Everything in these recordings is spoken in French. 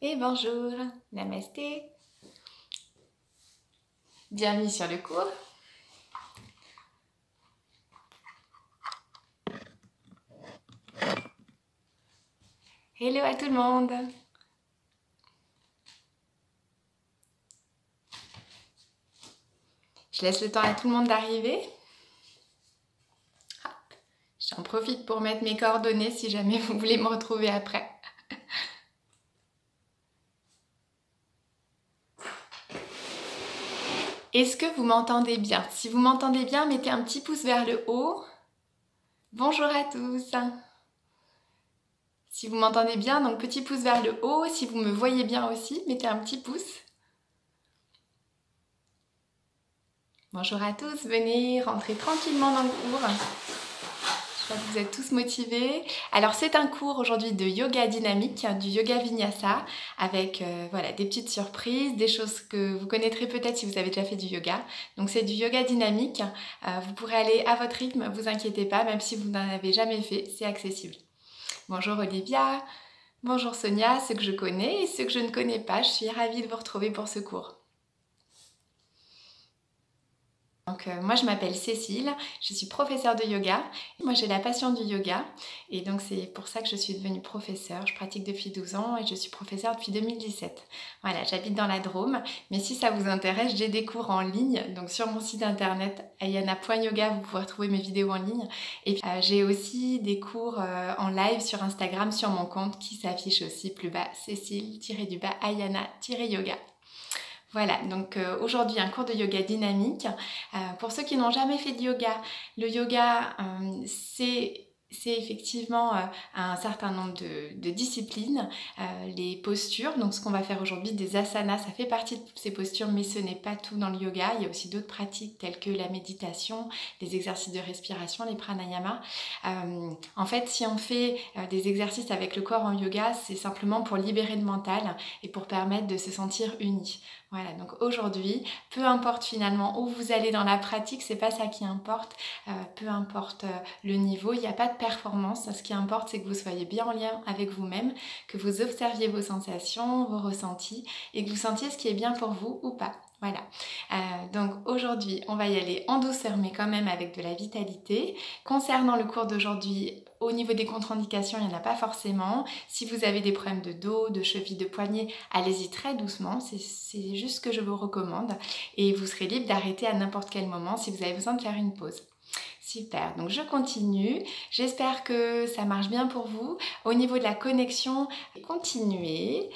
Et bonjour, namasté. Bienvenue sur le cours. Hello à tout le monde. Je laisse le temps à tout le monde d'arriver. J'en profite pour mettre mes coordonnées si jamais vous voulez me retrouver après. Est-ce que vous m'entendez bien? Si vous m'entendez bien, mettez un petit pouce vers le haut. Bonjour à tous. Si vous m'entendez bien, donc petit pouce vers le haut. Si vous me voyez bien aussi, mettez un petit pouce. Bonjour à tous, venez rentrer tranquillement dans le cours. Je vois que vous êtes tous motivés. Alors c'est un cours aujourd'hui de yoga dynamique, du yoga vinyasa, avec voilà, des petites surprises, des choses que vous connaîtrez peut-être si vous avez déjà fait du yoga. Donc c'est du yoga dynamique, vous pourrez aller à votre rythme, vous inquiétez pas, même si vous n'en avez jamais fait, c'est accessible. Bonjour Olivia, bonjour Sonia, ceux que je connais et ceux que je ne connais pas, je suis ravie de vous retrouver pour ce cours. Donc moi je m'appelle Cécile, je suis professeure de yoga. Moi j'ai la passion du yoga et donc c'est pour ça que je suis devenue professeure. Je pratique depuis 12 ans et je suis professeure depuis 2017. Voilà, j'habite dans la Drôme, mais si ça vous intéresse, j'ai des cours en ligne. Donc sur mon site internet ayana.yoga, vous pouvez retrouver mes vidéos en ligne. Et puis j'ai aussi des cours en live sur Instagram sur mon compte qui s'affiche aussi plus bas, Cécile-ayana-yoga. Voilà, donc aujourd'hui un cours de yoga dynamique. Pour ceux qui n'ont jamais fait de yoga, le yoga c'est effectivement un certain nombre de disciplines, les postures, donc ce qu'on va faire aujourd'hui, des asanas, ça fait partie de ces postures, mais ce n'est pas tout dans le yoga. Il y a aussi d'autres pratiques telles que la méditation, les exercices de respiration, les pranayamas. En fait, si on fait des exercices avec le corps en yoga, c'est simplement pour libérer le mental et pour permettre de se sentir uni. Voilà, donc aujourd'hui, peu importe finalement où vous allez dans la pratique, c'est pas ça qui importe, peu importe le niveau, il n'y a pas de performance, ce qui importe c'est que vous soyez bien en lien avec vous-même, que vous observiez vos sensations, vos ressentis et que vous sentiez ce qui est bien pour vous ou pas. Voilà, donc aujourd'hui on va y aller en douceur mais quand même avec de la vitalité. Concernant le cours d'aujourd'hui, au niveau des contre-indications, il n'y en a pas forcément. Si vous avez des problèmes de dos, de cheville, de poignet, allez-y très doucement, c'est juste ce que je vous recommande. Et vous serez libre d'arrêter à n'importe quel moment si vous avez besoin de faire une pause. Super, donc je continue. J'espère que ça marche bien pour vous. Au niveau de la connexion, continuez.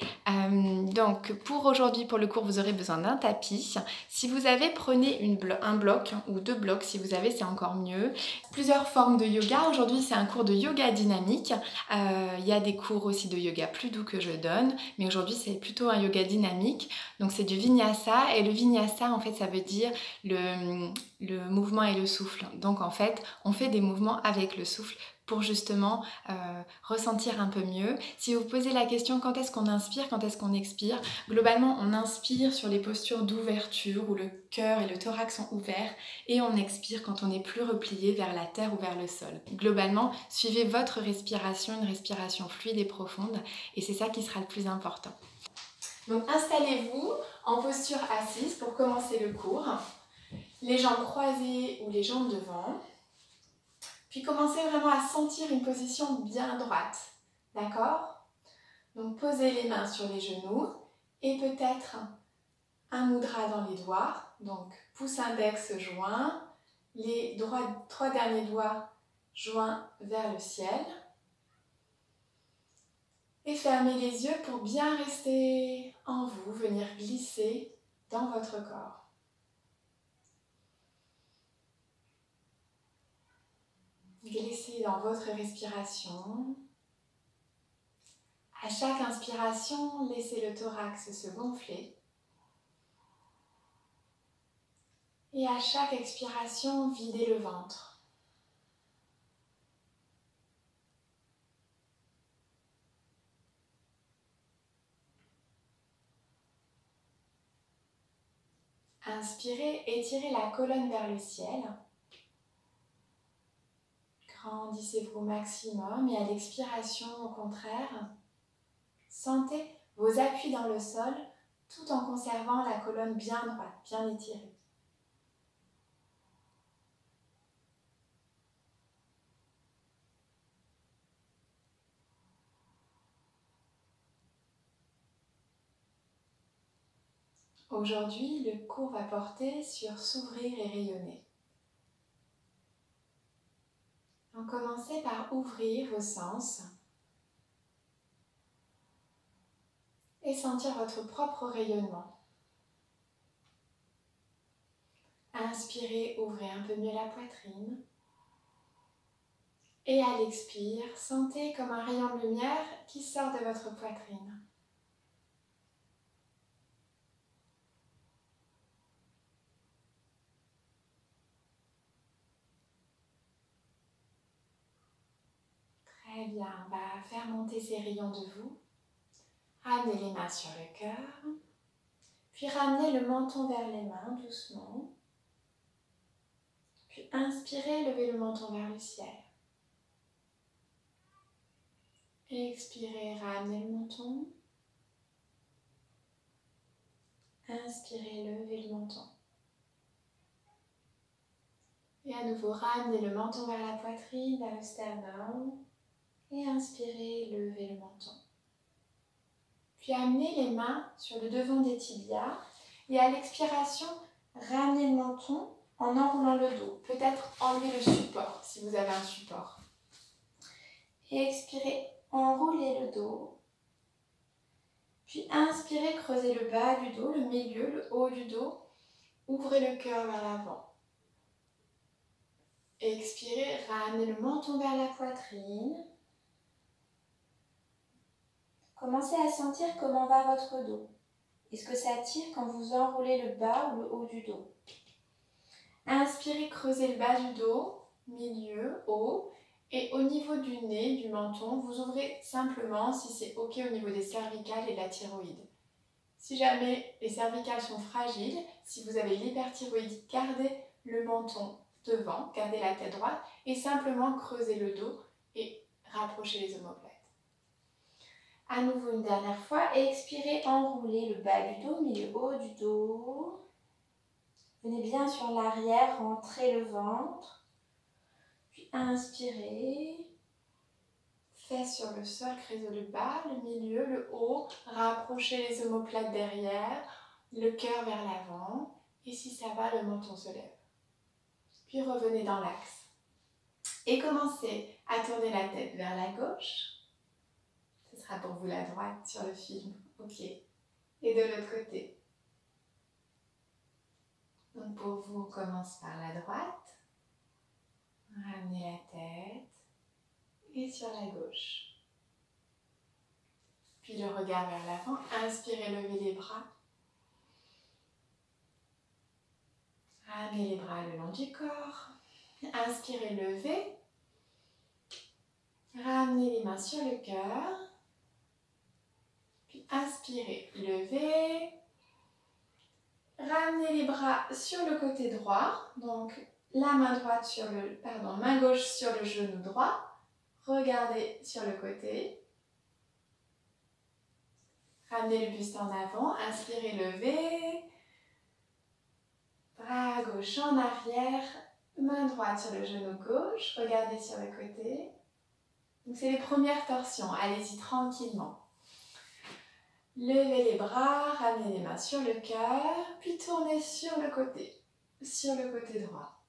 Donc pour aujourd'hui, pour le cours, vous aurez besoin d'un tapis. Si vous avez, prenez un bloc ou 2 blocs. Si vous avez, c'est encore mieux. Plusieurs formes de yoga. Aujourd'hui, c'est un cours de yoga dynamique. Il y a des cours aussi de yoga plus doux que je donne. Mais aujourd'hui, c'est plutôt un yoga dynamique. Donc c'est du vinyasa. Et le vinyasa, en fait, ça veut dire le mouvement et le souffle. Donc en fait, on fait des mouvements avec le souffle pour justement ressentir un peu mieux. Si vous posez la question quand est-ce qu'on inspire, quand est-ce qu'on expire, globalement on inspire sur les postures d'ouverture où le cœur et le thorax sont ouverts et on expire quand on est plus replié vers la terre ou vers le sol. Globalement, suivez votre respiration, une respiration fluide et profonde et c'est ça qui sera le plus important. Donc installez-vous en posture assise pour commencer le cours. Les jambes croisées ou les jambes devant. Puis commencez vraiment à sentir une position bien droite. D'accord? Donc posez les mains sur les genoux et peut-être un mudra dans les doigts. Donc pouce index joint, les 3 derniers doigts joints vers le ciel. Et fermez les yeux pour bien rester en vous, venir glisser dans votre corps. Glissez dans votre respiration. À chaque inspiration, laissez le thorax se gonfler. Et à chaque expiration, videz le ventre. Inspirez, étirez la colonne vers le ciel. Grandissez-vous au maximum et à l'expiration, au contraire, sentez vos vos appuis dans le sol, tout en conservant la colonne bien droite, bien étirée. Aujourd'hui, le cours va porter sur s'ouvrir et rayonner. Donc commencez par ouvrir vos sens et sentir votre propre rayonnement. Inspirez, ouvrez un peu mieux la poitrine. Et à l'expire, sentez comme un rayon de lumière qui sort de votre poitrine. Très bien, on va faire monter ces rayons de vous. Ramenez les mains sur le cœur, puis ramenez le menton vers les mains doucement. Puis inspirez, levez le menton vers le ciel. Expirez, ramenez le menton. Inspirez, levez le menton. Et à nouveau, ramenez le menton vers la poitrine, vers le sternum. Et inspirez, levez le menton. Puis amenez les mains sur le devant des tibias. Et à l'expiration, ramenez le menton en enroulant le dos. Peut-être enlevez le support, si vous avez un support. Et expirez, enroulez le dos. Puis inspirez, creusez le bas du dos, le milieu, le haut du dos. Ouvrez le cœur vers l'avant. Expirez, ramenez le menton vers la poitrine. Commencez à sentir comment va votre dos. Est-ce que ça tire quand vous enroulez le bas ou le haut du dos? Inspirez, creusez le bas du dos, milieu, haut. Et au niveau du nez, du menton, vous ouvrez simplement si c'est OK au niveau des cervicales et de la thyroïde. Si jamais les cervicales sont fragiles, si vous avez l'hyperthyroïdie, gardez le menton devant, gardez la tête droite et simplement creusez le dos et rapprochez les omoplates. À nouveau une dernière fois, expirez, enroulez le bas du dos, milieu haut du dos. Venez bien sur l'arrière, rentrez le ventre. Puis inspirez. Fesses sur le sol, creusez le bas, le milieu, le haut. Rapprochez les omoplates derrière, le cœur vers l'avant. Et si ça va, le menton se lève. Puis revenez dans l'axe. Et commencez à tourner la tête vers la gauche. Ce sera pour vous la droite sur le film. OK. Et de l'autre côté. Donc pour vous, on commence par la droite. Ramenez la tête. Et sur la gauche. Puis le regard vers l'avant. Inspirez, levez les bras. Ramenez les bras le long du corps. Inspirez, levez. Ramenez les mains sur le cœur. Puis inspirez, levez. Ramenez les bras sur le côté droit. Donc la main droite sur le, main gauche sur le genou droit. Regardez sur le côté. Ramenez le buste en avant. Inspirez, levez. Bras gauche en arrière. Main droite sur le genou gauche. Regardez sur le côté. Donc c'est les premières torsions. Allez-y tranquillement. Levez les bras, ramenez les mains sur le cœur, puis tournez sur le côté droit.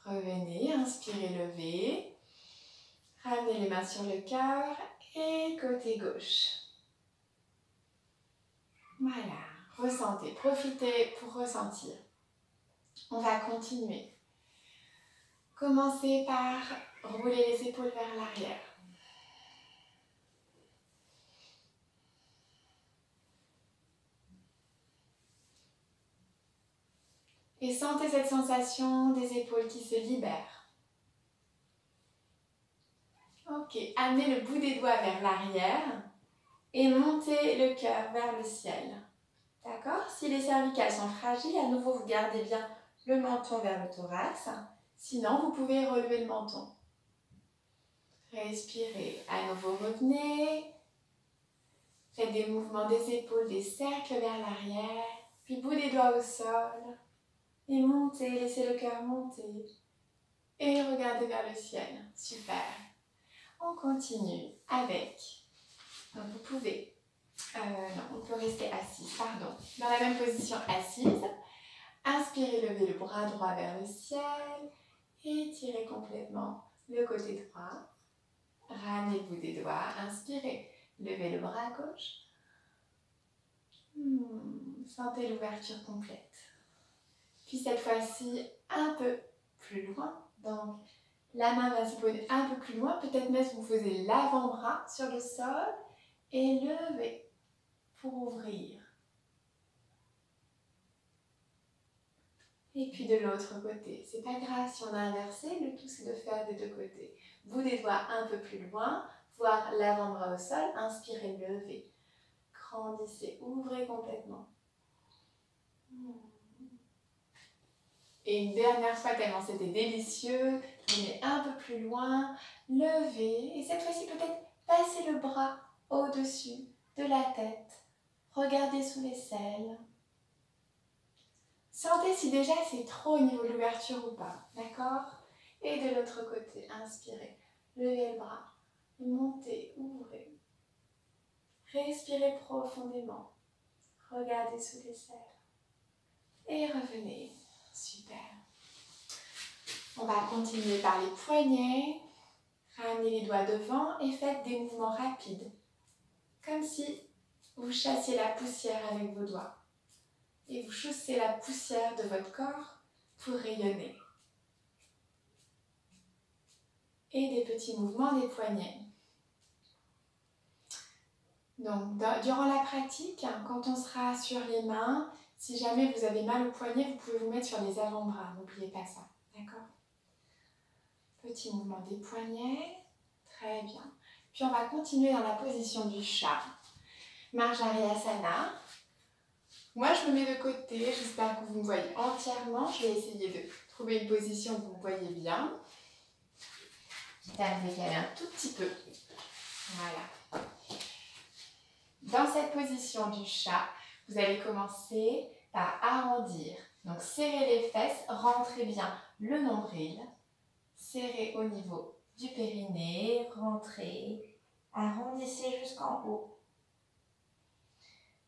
Revenez, inspirez, levez. Ramenez les mains sur le cœur et côté gauche. Voilà, ressentez, profitez pour ressentir. On va continuer. Commencez par rouler les épaules vers l'arrière. Et sentez cette sensation des épaules qui se libèrent. Ok, amenez le bout des doigts vers l'arrière et montez le cœur vers le ciel. D'accord? Si les cervicales sont fragiles, à nouveau vous gardez bien le menton vers le thorax. Sinon, vous pouvez relever le menton. Respirez. À nouveau, revenez. Faites des mouvements des épaules, des cercles vers l'arrière, puis bout des doigts au sol. Et montez, laissez le cœur monter. Et regardez vers le ciel. Super. On continue avec... Donc vous pouvez... non, on peut rester assise, pardon. Dans la même position assise. Inspirez, levez le bras droit vers le ciel. Étirez complètement le côté droit. Ramenez le bout des doigts. Inspirez. Levez le bras gauche. Sentez l'ouverture complète. Puis cette fois-ci, un peu plus loin. Donc, la main va se poser un peu plus loin. Peut-être même vous faisiez l'avant-bras sur le sol. Et levez pour ouvrir. Et puis de l'autre côté. C'est pas grave si on a inversé. Le tout, c'est de faire des deux côtés. Bout des doigts un peu plus loin. Voir l'avant-bras au sol. Inspirez, levez. Grandissez, ouvrez complètement. Et une dernière fois, tellement c'était délicieux, venez un peu plus loin, levez, et cette fois-ci peut-être passez le bras au-dessus de la tête. Regardez sous l'aisselle. Sentez si déjà c'est trop au niveau de l'ouverture ou pas, d'accord? Et de l'autre côté, inspirez, levez le bras, montez, ouvrez. Respirez profondément, regardez sous l'aisselle. Et revenez. Super. On va continuer par les poignets. Ramenez les doigts devant et faites des mouvements rapides. Comme si vous chassiez la poussière avec vos doigts. Et vous chaussez la poussière de votre corps pour rayonner. Et des petits mouvements des poignets. Donc, durant la pratique, quand on sera sur les mains, si jamais vous avez mal au poignet, vous pouvez vous mettre sur les avant-bras. N'oubliez pas ça. D'accord? Petit mouvement des poignets. Très bien. Puis on va continuer dans la position du chat. Marjariyasana. Moi, je me mets de côté. J'espère que vous me voyez entièrement. Je vais essayer de trouver une position où vous me voyez bien. Je vais décaler un tout petit peu. Voilà. Dans cette position du chat, vous allez commencer par arrondir. Donc, serrez les fesses, rentrez bien le nombril. Serrez au niveau du périnée, rentrez, arrondissez jusqu'en haut.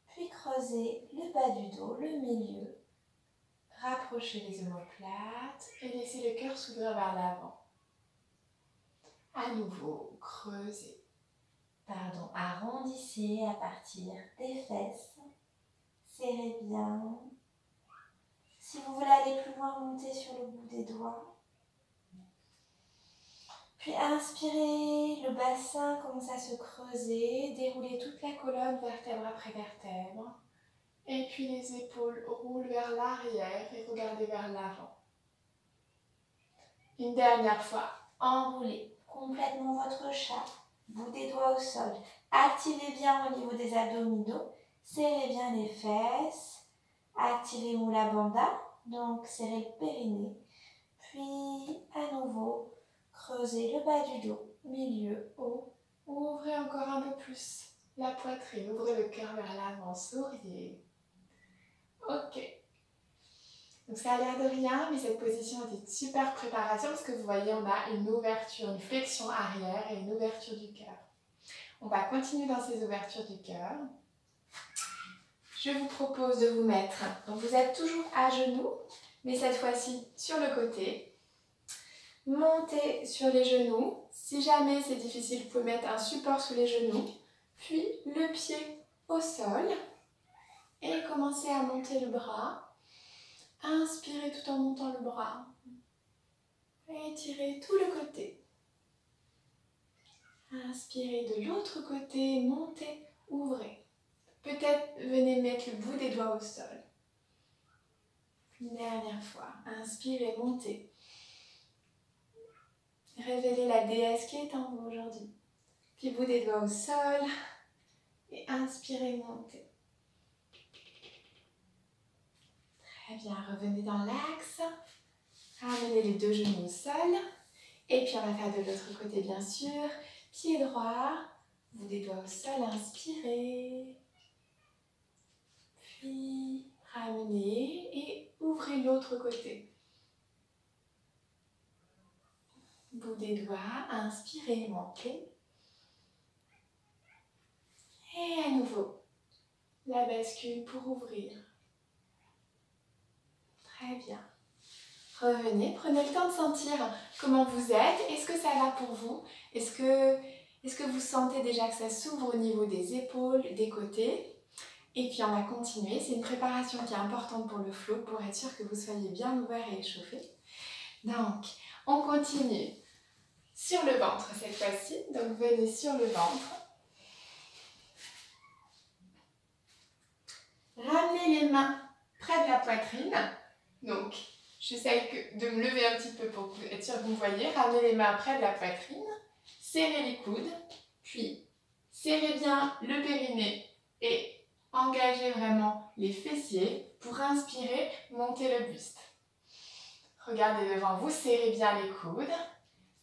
Puis creusez le bas du dos, le milieu. Rapprochez les omoplates et laissez le cœur s'ouvrir vers l'avant. À nouveau, creusez. Arrondissez à partir des fesses. Serrez bien. Si vous voulez aller plus loin, montez sur le bout des doigts. Puis inspirez, le bassin commence à se creuser, déroulez toute la colonne vertèbre après vertèbre. Et puis les épaules roulent vers l'arrière et regardez vers l'avant. Une dernière fois, enroulez complètement votre chat, bout des doigts au sol. Activez bien au niveau des abdominaux, serrez bien les fesses, activez Mula Bandha, donc serrez le périnée. Puis à nouveau, creusez le bas du dos, milieu, haut. Ouvrez encore un peu plus la poitrine, ouvrez le cœur vers l'avant, souriez. Ok. Donc ça a l'air de rien, mais cette position est une super préparation parce que vous voyez, on a une ouverture, une flexion arrière et une ouverture du cœur. On va continuer dans ces ouvertures du cœur. Je vous propose de vous mettre, donc vous êtes toujours à genoux, mais cette fois-ci sur le côté. Montez sur les genoux. Si jamais c'est difficile, vous pouvez mettre un support sous les genoux. Puis le pied au sol. Et commencez à monter le bras. Inspirez tout en montant le bras. Étirez tout le côté. Inspirez de l'autre côté, montez, ouvrez. Peut-être venez mettre le bout des doigts au sol. Une dernière fois. Inspirez, montez. Révélez la déesse qui est en vous aujourd'hui. Puis bout des doigts au sol. Et inspirez, montez. Très bien, revenez dans l'axe. Ramenez les deux genoux au sol. Et puis on va faire de l'autre côté bien sûr. Pied droit, bout des doigts au sol, inspirez. Ramenez et ouvrez l'autre côté. Bout des doigts, inspirez, montez. Et à nouveau, la bascule pour ouvrir. Très bien. Revenez, prenez le temps de sentir comment vous êtes. Est-ce que ça va pour vous? Est-ce que vous sentez déjà que ça s'ouvre au niveau des épaules, des côtés? Et puis on va continuer. C'est une préparation qui est importante pour le flow, pour être sûr que vous soyez bien ouvert et échauffé. Donc, on continue sur le ventre cette fois-ci. Donc, venez sur le ventre. Ramenez les mains près de la poitrine. Donc, j'essaye de me lever un petit peu pour être sûr que vous voyez. Ramenez les mains près de la poitrine. Serrez les coudes. Puis, serrez bien le périnée et engagez vraiment les fessiers pour inspirer, monter le buste. Regardez devant vous, serrez bien les coudes.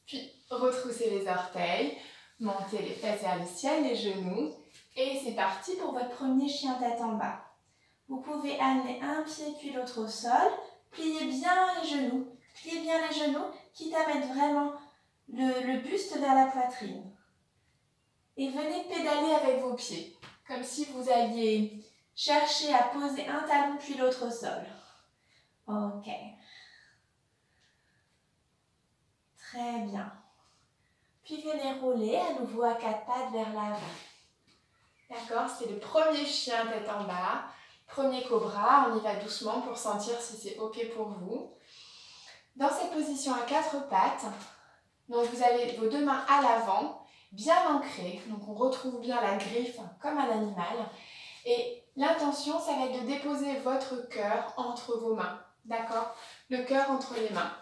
Puis, retroussez les orteils. Montez les fesses vers le ciel, les genoux. Et c'est parti pour votre premier chien tête en bas. Vous pouvez amener un pied puis l'autre au sol. Pliez bien les genoux. Pliez bien les genoux, quitte à mettre vraiment le buste vers la poitrine. Et venez pédaler avec vos pieds, comme si vous alliez chercher à poser un talon puis l'autre au sol. Ok. Très bien. Puis venez rouler à nouveau à quatre pattes vers l'avant. D'accord, c'est le premier chien tête en bas. Premier cobra, on y va doucement pour sentir si c'est ok pour vous. Dans cette position à quatre pattes, donc vous avez vos deux mains à l'avant, bien ancrées. Donc on retrouve bien la griffe comme un animal. Et l'intention, ça va être de déposer votre cœur entre vos mains. D'accord? Le cœur entre les mains.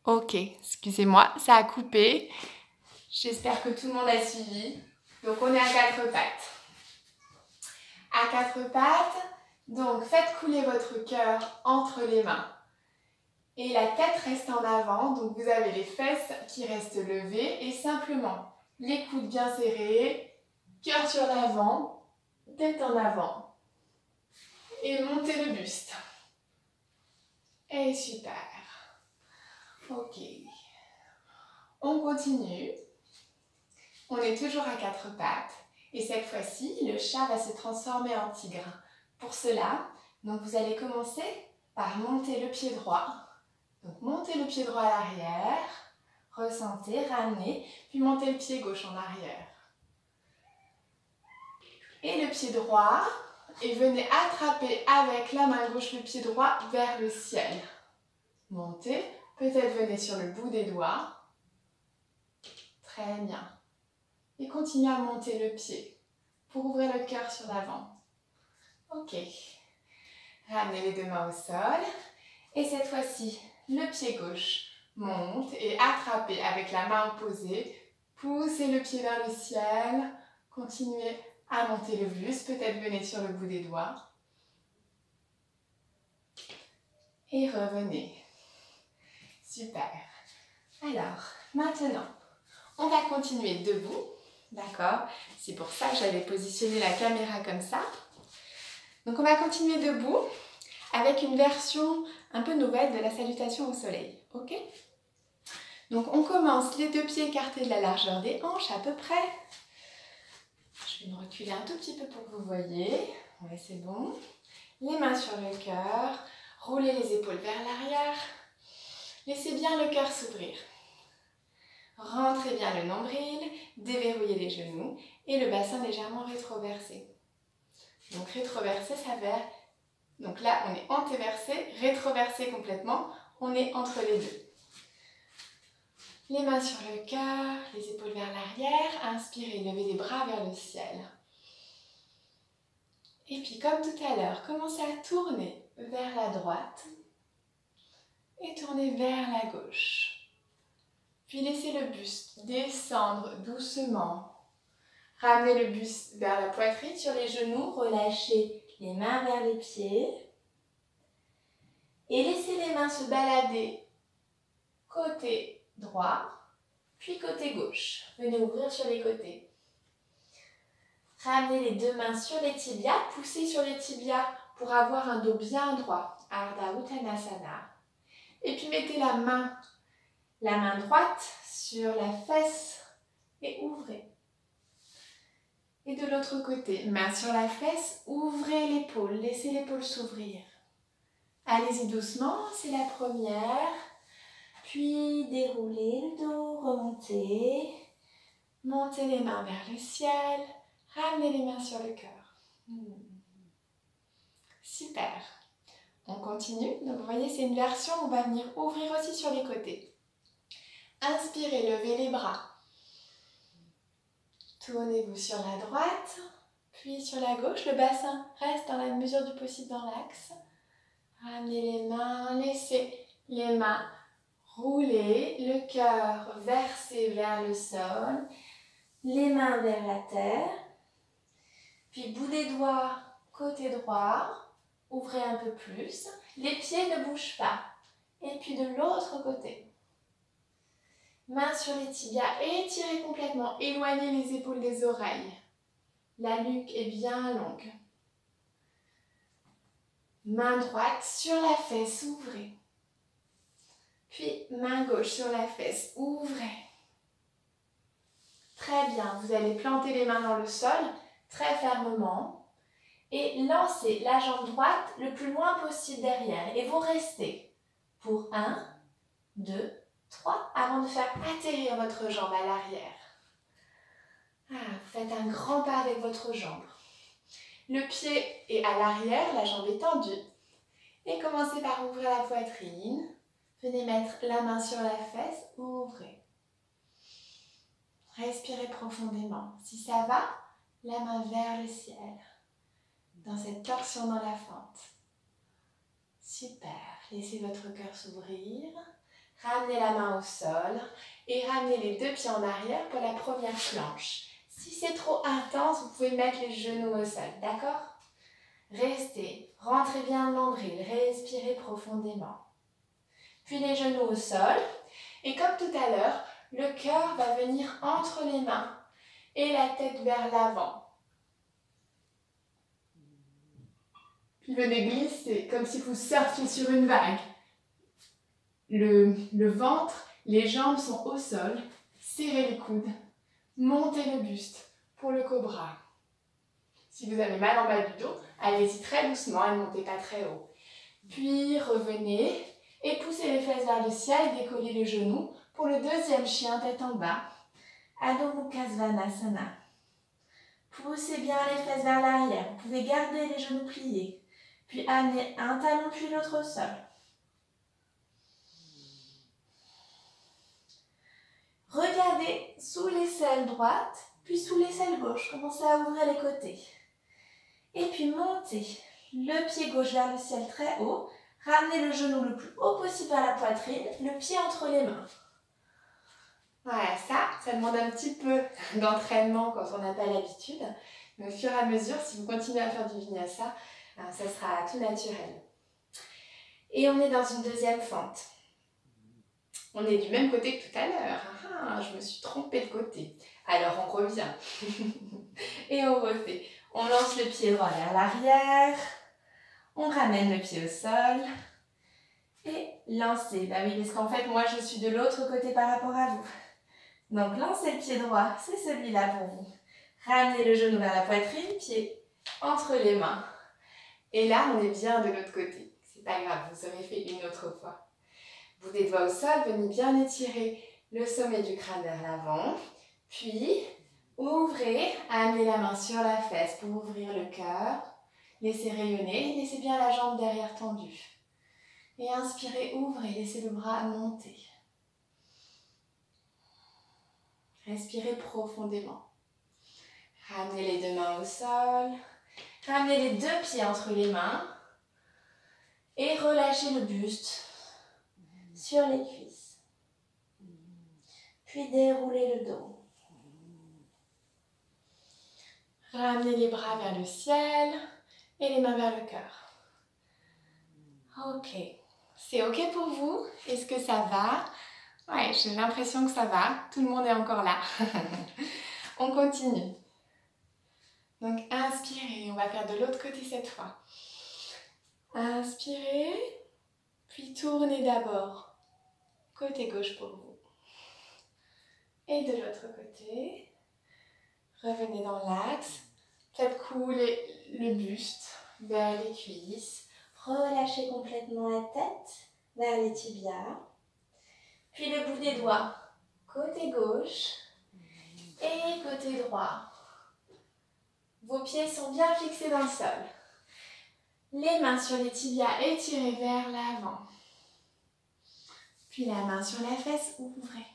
Ok, excusez-moi, ça a coupé. J'espère que tout le monde a suivi. Donc on est à quatre pattes. À quatre pattes, donc faites couler votre cœur entre les mains. Et la tête reste en avant, donc vous avez les fesses qui restent levées et simplement les coudes bien serrés, cœur sur l'avant, tête en avant. Et montez le buste. Et super. Ok. On continue. On est toujours à quatre pattes. Et cette fois-ci, le chat va se transformer en tigre. Pour cela, donc vous allez commencer par monter le pied droit. Donc montez le pied droit à l'arrière. Ressentez, ramenez, puis montez le pied gauche en arrière. Et le pied droit, et venez attraper avec la main gauche le pied droit vers le ciel. Montez, peut-être venez sur le bout des doigts. Très bien. Et continuez à monter le pied pour ouvrir le cœur sur l'avant. Ok. Ramenez les deux mains au sol. Et cette fois-ci, le pied gauche monte et attrapez avec la main opposée. Poussez le pied vers le ciel. Continuez à monter le buste. Peut-être venez sur le bout des doigts. Et revenez. Super. Alors, maintenant, on va continuer debout. D'accord? C'est pour ça que j'avais positionné la caméra comme ça. Donc on va continuer debout avec une version un peu nouvelle de la salutation au soleil. Ok? Donc on commence les deux pieds écartés de la largeur des hanches à peu près. Je vais me reculer un tout petit peu pour que vous voyez. Ouais, c'est bon. Les mains sur le cœur. Roulez les épaules vers l'arrière. Laissez bien le cœur s'ouvrir. Rentrez bien le nombril, déverrouillez les genoux et le bassin légèrement rétroversé. Donc rétroversé, ça va... Donc là, on est antéversé, rétroversé complètement, on est entre les deux. Les mains sur le cœur, les épaules vers l'arrière, inspirez, levez les bras vers le ciel. Et puis comme tout à l'heure, commencez à tourner vers la droite et tourner vers la gauche. Puis laissez le buste descendre doucement. Ramenez le buste vers la poitrine, sur les genoux. Relâchez les mains vers les pieds. Et laissez les mains se balader côté droit, puis côté gauche. Venez ouvrir sur les côtés. Ramenez les deux mains sur les tibias, poussez sur les tibias pour avoir un dos bien droit. Ardha Uttanasana. Et puis mettez la main droite sur la fesse et ouvrez. Et de l'autre côté, main sur la fesse, ouvrez l'épaule, laissez l'épaule s'ouvrir. Allez-y doucement, c'est la première. Puis déroulez le dos, remontez. Montez les mains vers le ciel. Ramenez les mains sur le cœur. Super. On continue. Donc vous voyez, c'est une version où on va venir ouvrir aussi sur les côtés. Inspirez, levez les bras. Tournez-vous sur la droite, puis sur la gauche. Le bassin reste dans la mesure du possible dans l'axe. Ramenez les mains, laissez les mains rouler, le cœur versé vers le sol, les mains vers la terre. Puis bout des doigts, côté droit, ouvrez un peu plus. Les pieds ne bougent pas. Et puis de l'autre côté. Main sur les tibias, étirez complètement, éloignez les épaules des oreilles. La nuque est bien longue. Main droite sur la fesse, ouvrez. Puis main gauche sur la fesse, ouvrez. Très bien, vous allez planter les mains dans le sol, très fermement. Et lancez la jambe droite le plus loin possible derrière. Et vous restez pour 1, 2, 3, avant de faire atterrir votre jambe à l'arrière. Vous faites un grand pas avec votre jambe. Le pied est à l'arrière, la jambe est tendue. Et commencez par ouvrir la poitrine. Venez mettre la main sur la fesse, ouvrez. Respirez profondément. Si ça va, la main vers le ciel. Dans cette torsion dans la fente. Super. Laissez votre cœur s'ouvrir. Ramenez la main au sol et ramenez les deux pieds en arrière pour la première planche. Si c'est trop intense, vous pouvez mettre les genoux au sol, d'accord? Restez, rentrez bien le nombril, respirez profondément. Puis les genoux au sol et comme tout à l'heure, le cœur va venir entre les mains et la tête vers l'avant. Puis venez glisser comme si vous surfiez sur une vague. Le ventre, les jambes sont au sol, serrez les coudes, montez le buste pour le cobra. Si vous avez mal en bas du dos, allez-y très doucement et ne montez pas très haut. Puis revenez et poussez les fesses vers le ciel, décollez les genoux pour le deuxième chien tête en bas. Adho Mukha Svanasana. Poussez bien les fesses vers l'arrière, vous pouvez garder les genoux pliés. Puis amenez un talon puis l'autre au sol. Regardez sous l'aisselle droite, puis sous l'aisselle gauche. Commencez à ouvrir les côtés. Et puis montez le pied gauche vers le ciel très haut. Ramenez le genou le plus haut possible vers la poitrine, le pied entre les mains. Voilà, ça demande un petit peu d'entraînement quand on n'a pas l'habitude. Mais au fur et à mesure, si vous continuez à faire du vinyasa, ça sera tout naturel. Et on est dans une deuxième fente. On est du même côté que tout à l'heure. Je me suis trompée de côté. Alors on revient. Et on refait. On lance le pied droit vers l'arrière. On ramène le pied au sol. Et lancez. Bah oui, parce qu'en fait, moi, je suis de l'autre côté par rapport à vous. Donc, lancez le pied droit. C'est celui-là pour vous. Ramenez le genou vers la poitrine, pied entre les mains. Et là, on est bien de l'autre côté. C'est pas grave, vous aurez fait une autre fois. Bout des doigts au sol, venez bien étirer le sommet du crâne vers l'avant. Puis, ouvrez, amenez la main sur la fesse pour ouvrir le cœur. Laissez rayonner, laissez bien la jambe derrière tendue. Et inspirez, ouvrez, laissez le bras monter. Respirez profondément. Ramenez les deux mains au sol. Ramenez les deux pieds entre les mains. Et relâchez le buste sur les cuisses. Puis déroulez le dos. Ramenez les bras vers le ciel et les mains vers le cœur. Ok. C'est ok pour vous? Est-ce que ça va? Ouais, j'ai l'impression que ça va. Tout le monde est encore là. On continue. Donc inspirez, on va faire de l'autre côté cette fois. Inspirez, puis tournez d'abord côté gauche pour vous. Et de l'autre côté, revenez dans l'axe, faites couler le buste vers les cuisses, relâchez complètement la tête vers les tibias, puis le bout des doigts, côté gauche et côté droit. Vos pieds sont bien fixés dans le sol. Les mains sur les tibias étirées vers l'avant. Puis la main sur la fesse, ouvrez.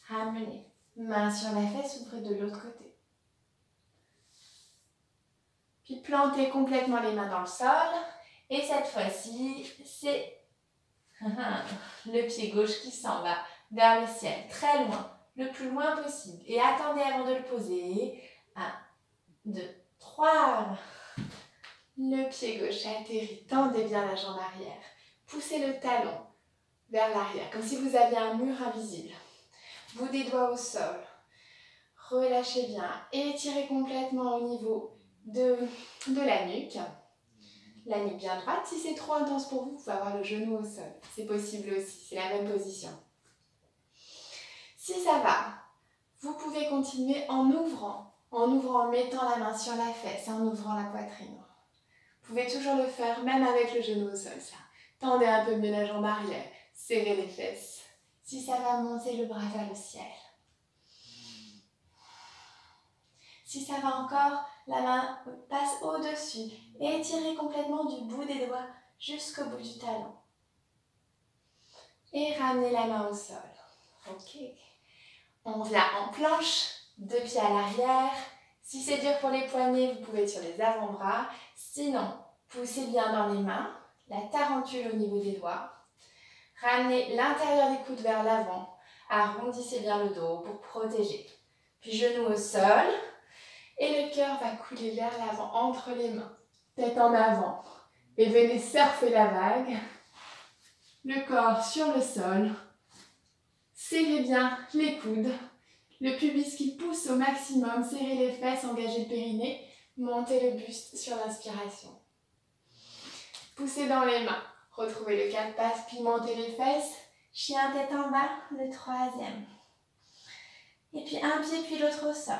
Ramenez. Main sur la fesse, ouvrez de l'autre côté. Puis plantez complètement les mains dans le sol. Et cette fois-ci, c'est le pied gauche qui s'en va vers le ciel, très loin, le plus loin possible. Et attendez avant de le poser. 1, 2, 3. Le pied gauche atterrit, tendez bien la jambe arrière. Poussez le talon vers l'arrière, comme si vous aviez un mur invisible. Bout des doigts au sol. Relâchez bien. Étirez complètement au niveau de la nuque. La nuque bien droite. Si c'est trop intense pour vous, vous pouvez avoir le genou au sol. C'est possible aussi, c'est la même position. Si ça va, vous pouvez continuer en ouvrant, en mettant la main sur la fesse, en ouvrant la poitrine. Vous pouvez toujours le faire, même avec le genou au sol, ça. Tendez un peu mieux la jambe arrière, serrez les fesses. Si ça va, montez le bras vers le ciel. Si ça va encore, la main passe au-dessus. Étirez complètement du bout des doigts jusqu'au bout du talon. Et ramenez la main au sol. Ok. On vient en planche, 2 pieds à l'arrière. Si c'est dur pour les poignets, vous pouvez être sur les avant-bras. Sinon, poussez bien dans les mains, la tarentule au niveau des doigts. Ramenez l'intérieur des coudes vers l'avant. Arrondissez bien le dos pour protéger. Puis genoux au sol. Et le cœur va couler vers l'avant, entre les mains. Tête en avant. Et venez surfer la vague. Le corps sur le sol. Serrez bien les coudes. Le pubis qui pousse au maximum. Serrez les fesses, engagez le périnée. Montez le buste sur l'inspiration. Poussez dans les mains. Retrouvez le 4 pattes, puis montez les fesses. Chien tête en bas, le 3e. Et puis un pied, puis l'autre au sol.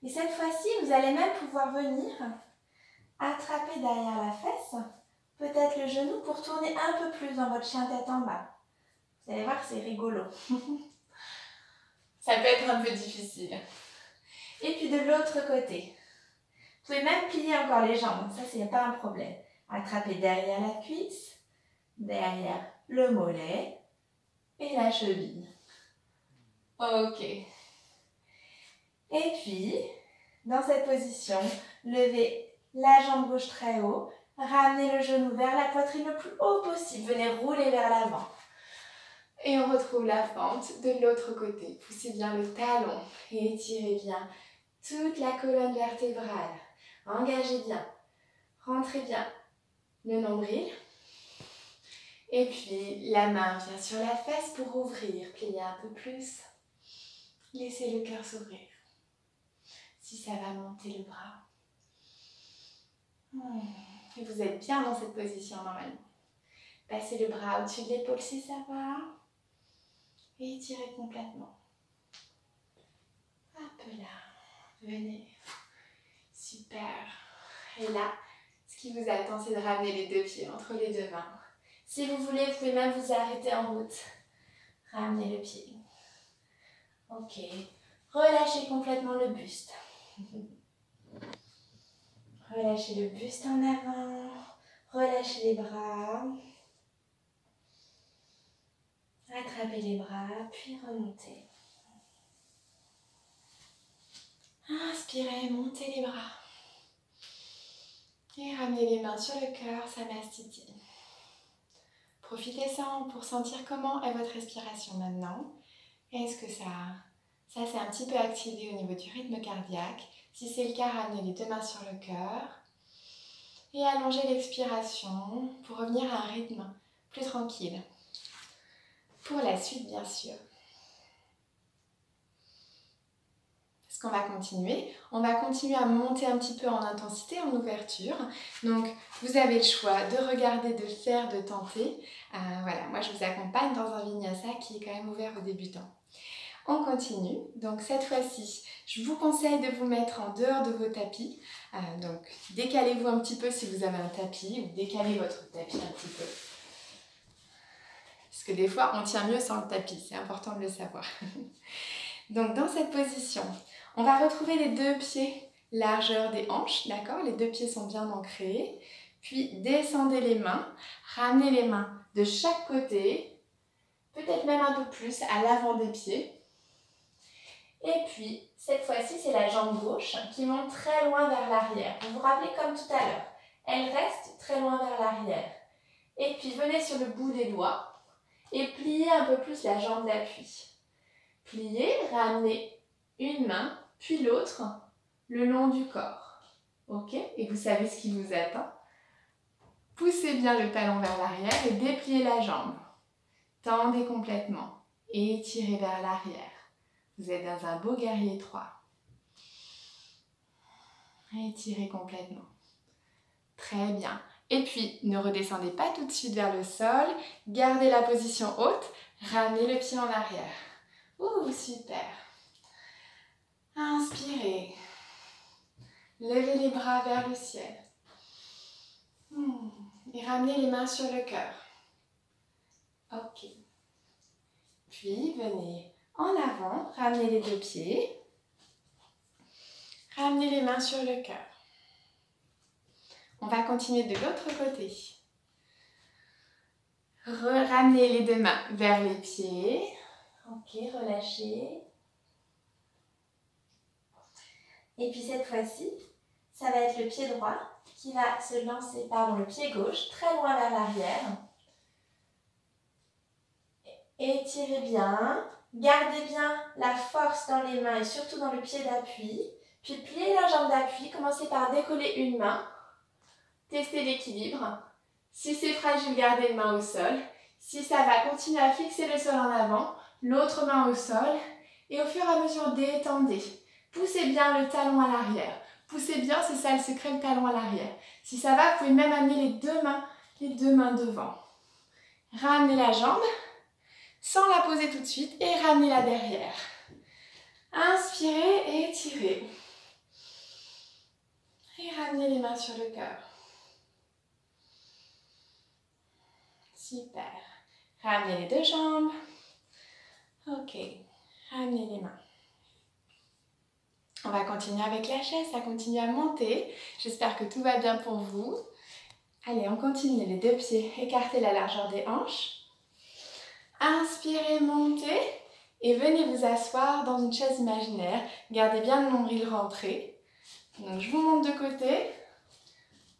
Et cette fois-ci, vous allez même pouvoir venir attraper derrière la fesse, peut-être le genou, pour tourner un peu plus dans votre chien tête en bas. Vous allez voir, c'est rigolo. Ça peut être un peu difficile. Et puis de l'autre côté. Vous pouvez même plier encore les jambes, ça, c'est pas un problème. Attrapez derrière la cuisse, derrière le mollet et la cheville. Ok. Et puis, dans cette position, levez la jambe gauche très haut, ramenez le genou vers la poitrine le plus haut possible, venez rouler vers l'avant. Et on retrouve la fente de l'autre côté. Poussez bien le talon et étirez bien toute la colonne vertébrale. Engagez bien, rentrez bien le nombril. Et puis, la main vient sur la fesse pour ouvrir, plier un peu plus. Laissez le cœur s'ouvrir. Si ça va, monter le bras. Et vous êtes bien dans cette position normalement. Passez le bras au-dessus de l'épaule si ça va. Et étirez complètement. Hop là. Venez. Super. Et là, ce qui vous attend, c'est de ramener les 2 pieds entre les 2 mains. Si vous voulez, vous pouvez même vous arrêter en route. Ramenez le pied. Ok. Relâchez complètement le buste. Relâchez le buste en avant. Relâchez les bras. Attrapez les bras, puis remontez. Inspirez, montez les bras. Et ramenez les mains sur le cœur, Samastiti. Profitez-en pour sentir comment est votre respiration maintenant. Est-ce que ça s'est un petit peu activé au niveau du rythme cardiaque? Si c'est le cas, ramenez les 2 mains sur le cœur. Et allongez l'expiration pour revenir à un rythme plus tranquille. pour la suite, bien sûr. Ce qu'on va continuer, on va continuer à monter un petit peu en intensité, en ouverture. Donc, vous avez le choix de regarder, de faire, de tenter. Voilà, moi je vous accompagne dans un vinyasa qui est quand même ouvert aux débutants. On continue. Donc cette fois-ci, je vous conseille de vous mettre en dehors de vos tapis. Donc décalez-vous un petit peu si vous avez un tapis ou décalez votre tapis un petit peu. Parce que des fois, on tient mieux sans le tapis, c'est important de le savoir. Donc dans cette position, on va retrouver les deux pieds largeur des hanches, d'accord? Les deux pieds sont bien ancrés. Puis descendez les mains, ramenez les mains de chaque côté, peut-être même un peu plus à l'avant des pieds. Et puis, cette fois-ci, c'est la jambe gauche qui monte très loin vers l'arrière. Vous vous rappelez comme tout à l'heure, elle reste très loin vers l'arrière. Et puis, venez sur le bout des doigts et pliez un peu plus la jambe d'appui. Pliez, ramenez une main, puis l'autre, le long du corps. Ok? Et vous savez ce qui vous attend. Poussez bien le talon vers l'arrière et dépliez la jambe. Tendez complètement et étirez vers l'arrière. Vous êtes dans un beau guerrier 3. Étirez complètement. Très bien. Et puis, ne redescendez pas tout de suite vers le sol. Gardez la position haute. Ramenez le pied en arrière. Ouh, super. Inspirez. Levez les bras vers le ciel. Et ramenez les mains sur le cœur. Ok. Puis, venez en avant, ramenez les deux pieds. Ramenez les mains sur le cœur. On va continuer de l'autre côté. Ramenez les deux mains vers les pieds. Ok, relâchez. Et puis cette fois-ci, ça va être le pied droit qui va se lancer, le pied gauche, très loin vers l'arrière. Étirez bien. Gardez bien la force dans les mains et surtout dans le pied d'appui. Puis pliez la jambe d'appui. Commencez par décoller une main. Testez l'équilibre. Si c'est fragile, gardez une main au sol. Si ça va, continuez à fixer le sol en avant. L'autre main au sol. Et au fur et à mesure, détendez. Poussez bien le talon à l'arrière. Poussez bien, c'est ça le secret, le talon à l'arrière. Si ça va, vous pouvez même amener les deux mains devant. Ramenez la jambe. Sans la poser tout de suite et ramenez-la derrière. Inspirez et étirez. Et ramenez les mains sur le cœur. Super. Ramenez les deux jambes. Ok. Ramenez les mains. On va continuer avec la chaise, ça continue à monter. J'espère que tout va bien pour vous. Allez, on continue. Les deux pieds, écartez la largeur des hanches. Inspirez, montez et venez vous asseoir dans une chaise imaginaire. Gardez bien le nombril rentré. Donc je vous monte de côté.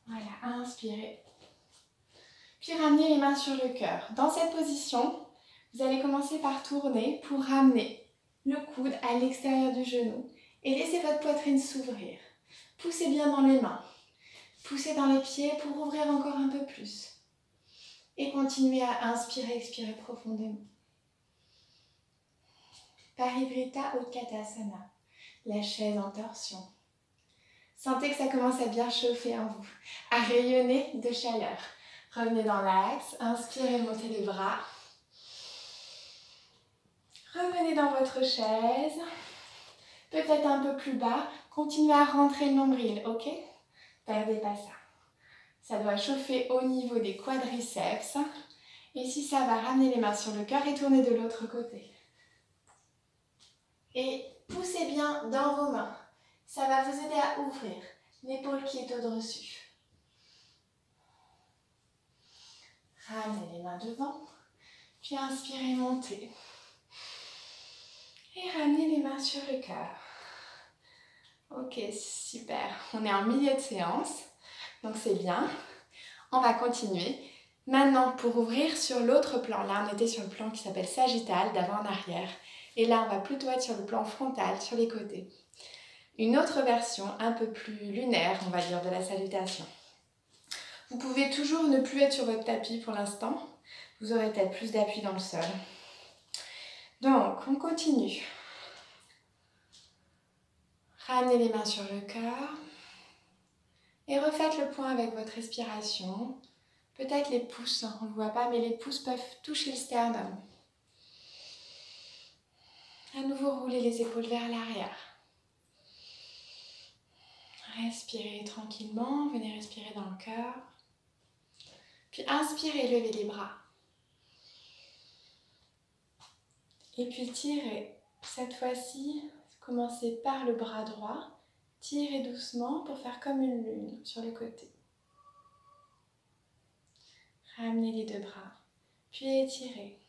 Voilà, inspirez. Puis ramenez les mains sur le cœur. Dans cette position, vous allez commencer par tourner pour ramener le coude à l'extérieur du genou et laissez votre poitrine s'ouvrir. Poussez bien dans les mains. Poussez dans les pieds pour ouvrir encore un peu plus. Et continuez à inspirer, expirer profondément. Parivrtta Utkatasana, la chaise en torsion. Sentez que ça commence à bien chauffer en vous, à rayonner de chaleur. Revenez dans l'axe, inspirez, montez les bras. Revenez dans votre chaise, peut-être un peu plus bas. Continuez à rentrer le nombril, ok? Perdez pas ça. Ça doit chauffer au niveau des quadriceps. Et si ça va, ramener les mains sur le cœur et tourner de l'autre côté. Et poussez bien dans vos mains. Ça va vous aider à ouvrir l'épaule qui est au-dessus. Ramenez les mains devant. Puis inspirez, montez. Et ramenez les mains sur le cœur. Ok, super. On est en milieu de séance. Donc c'est bien. On va continuer. Maintenant, pour ouvrir sur l'autre plan, là on était sur le plan qui s'appelle sagittal, d'avant en arrière. Et là, on va plutôt être sur le plan frontal, sur les côtés. Une autre version, un peu plus lunaire, on va dire, de la salutation. Vous pouvez toujours ne plus être sur votre tapis pour l'instant. Vous aurez peut-être plus d'appui dans le sol. Donc, on continue. Ramenez les mains sur le cœur et refaites le point avec votre respiration. Peut-être les pouces, on ne le voit pas, mais les pouces peuvent toucher le sternum. À nouveau, roulez les épaules vers l'arrière. Respirez tranquillement, venez respirer dans le cœur. Puis inspirez, levez les bras. Et puis tirez. Cette fois-ci, commencez par le bras droit. Tirez doucement pour faire comme une lune sur le côté. Ramenez les deux bras. Puis étirez.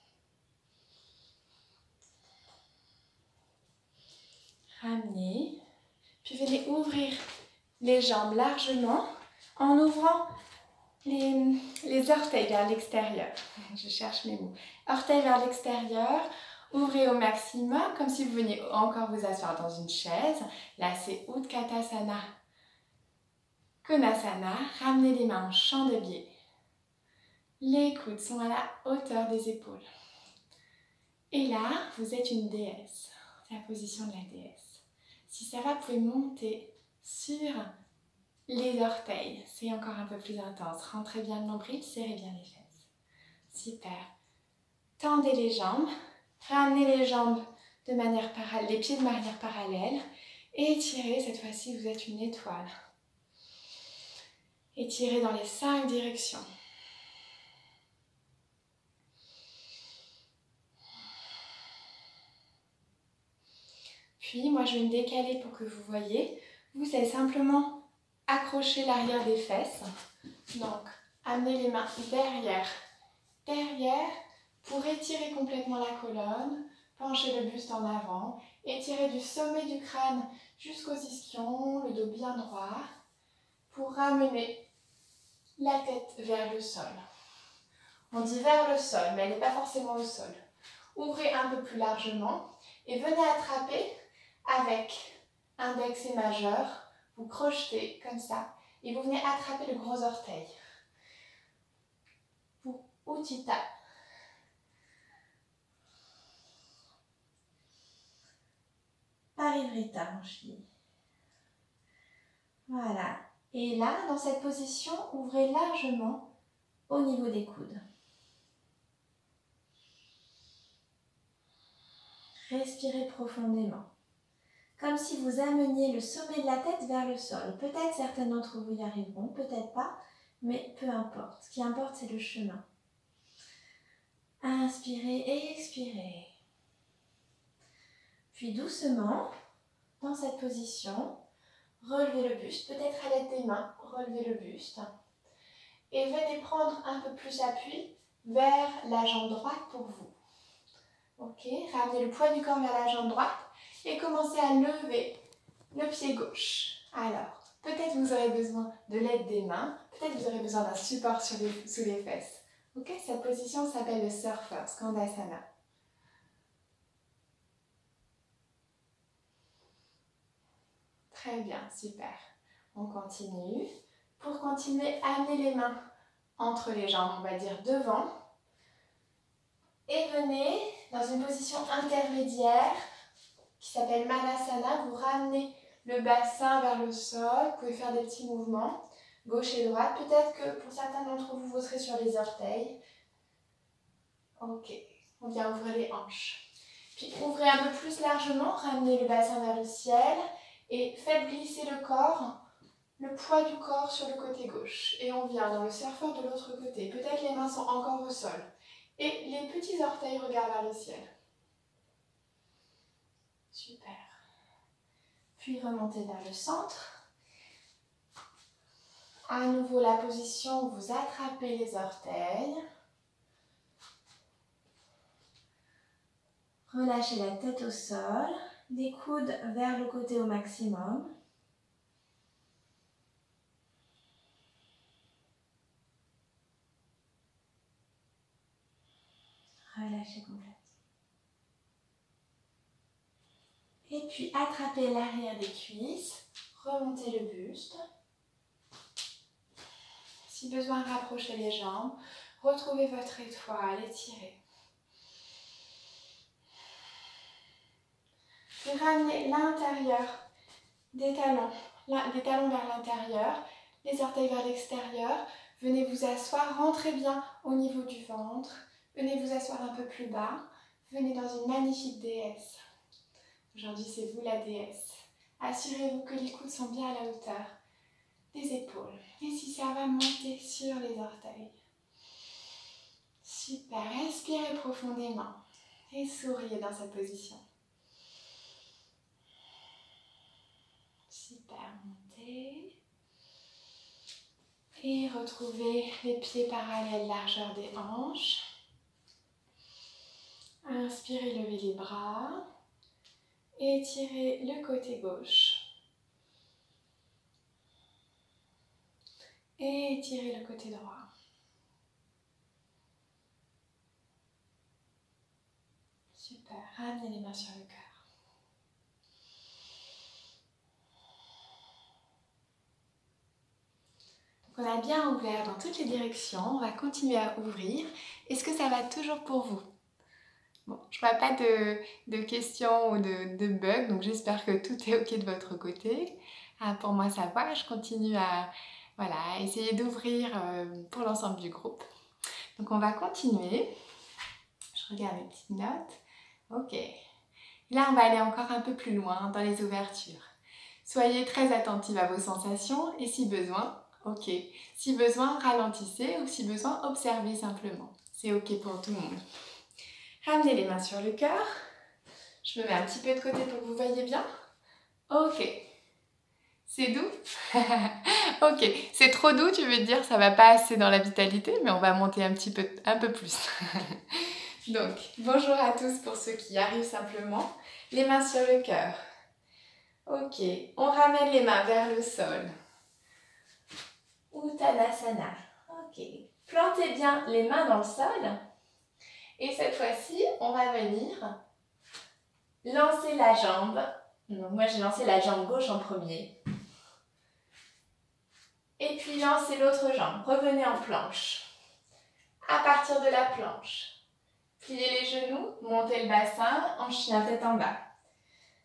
Ramenez. Puis venez ouvrir les jambes largement en ouvrant les orteils vers l'extérieur. Je cherche mes mots. Orteils vers l'extérieur. Ouvrez au maximum, comme si vous veniez encore vous asseoir dans une chaise. Là, c'est Utkatasana, Konasana. Ramenez les mains en chandelier. Les coudes sont à la hauteur des épaules. Et là, vous êtes une déesse. C'est la position de la déesse. Si ça va, vous pouvez monter sur les orteils. C'est encore un peu plus intense. Rentrez bien le nombril, serrez bien les fesses. Super. Tendez les jambes. Ramenez les jambes de manière parallèle, les pieds de manière parallèle. Et étirez, cette fois-ci, vous êtes une étoile. Étirez dans les 5 directions. Puis, moi, je vais me décaler pour que vous voyez. Vous allez simplement accrocher l'arrière des fesses. Donc, amenez les mains derrière, pour étirer complètement la colonne. Penchez le buste en avant. Étirez du sommet du crâne jusqu'aux ischions, le dos bien droit, pour ramener la tête vers le sol. On dit vers le sol, mais elle n'est pas forcément au sol. Ouvrez un peu plus largement et venez attraper avec index et majeur. Vous crochetez comme ça et vous venez attraper le gros orteil. Pour Utthita. Parivrtta en ch'ti. Voilà. Et là, dans cette position, ouvrez largement au niveau des coudes. Respirez profondément. Comme si vous ameniez le sommet de la tête vers le sol. Peut-être certains d'entre vous y arriveront, peut-être pas, mais peu importe. Ce qui importe, c'est le chemin. Inspirez et expirez. Puis doucement, dans cette position, relevez le buste, peut-être à l'aide des mains, relevez le buste. Et venez prendre un peu plus appui vers la jambe droite pour vous. Ok, ramenez le poids du corps vers la jambe droite et commencez à lever le pied gauche. Alors, peut-être vous aurez besoin de l'aide des mains, peut-être vous aurez besoin d'un support sous les fesses. Ok, cette position s'appelle le surfer, Skandasana. Très bien, super. On continue. Pour continuer, amenez les mains entre les jambes, on va dire devant. Et venez dans une position intermédiaire qui s'appelle Manasana. Vous ramenez le bassin vers le sol. Vous pouvez faire des petits mouvements, gauche et droite. Peut-être que pour certains d'entre vous, vous serez sur les orteils. Ok, on vient ouvrir les hanches. Puis ouvrez un peu plus largement, ramenez le bassin vers le ciel et faites glisser le corps, le poids du corps sur le côté gauche. Et on vient dans le surfer de l'autre côté. Peut-être les mains sont encore au sol. Et les petits orteils regardent vers le ciel. Super. Puis remontez vers le centre. À nouveau la position où vous attrapez les orteils. Relâchez la tête au sol. Les coudes vers le côté au maximum. Relâchez complètement. Et puis attrapez l'arrière des cuisses, remontez le buste. Si besoin, rapprochez les jambes, retrouvez votre étoile, étirez. Puis ramenez l'intérieur des talons vers l'intérieur, les orteils vers l'extérieur. Venez vous asseoir, rentrez bien au niveau du ventre. Venez vous asseoir un peu plus bas. Venez dans une magnifique déesse. Aujourd'hui, c'est vous la déesse. Assurez-vous que les coudes sont bien à la hauteur des épaules. Et si ça va monter sur les orteils. Super, respirez profondément et souriez dans cette position. Super, montez. Et retrouvez les pieds parallèles, largeur des hanches. Inspirez, levez les bras. Étirez le côté gauche. Et étirez le côté droit. Super, ramenez les mains sur le cœur. Donc on a bien ouvert dans toutes les directions, on va continuer à ouvrir. Est-ce que ça va toujours pour vous? Bon, je ne vois pas de questions ou de bugs, donc j'espère que tout est ok de votre côté. Pour moi ça va, je continue à essayer d'ouvrir pour l'ensemble du groupe. Donc on va continuer. Je regarde mes petites notes. Ok. Là, on va aller encore un peu plus loin dans les ouvertures. Soyez très attentifs à vos sensations et si besoin, ok. Si besoin, ralentissez ou si besoin, observez simplement. C'est ok pour tout le monde. Ramenez les mains sur le cœur. Je me mets un petit peu de côté pour que vous voyez bien. Ok. C'est doux? Ok. C'est trop doux, tu veux dire, ça va pas assez dans la vitalité, mais on va monter un peu plus. Donc, bonjour à tous pour ceux qui arrivent simplement. Les mains sur le cœur. Ok, on ramène les mains vers le sol. Uttanasana. Ok, plantez bien les mains dans le sol. Et cette fois-ci, on va venir lancer la jambe. Donc moi, j'ai lancé la jambe gauche en premier. Et puis lancez l'autre jambe. Revenez en planche. À partir de la planche, pliez les genoux, montez le bassin en chien tête en bas.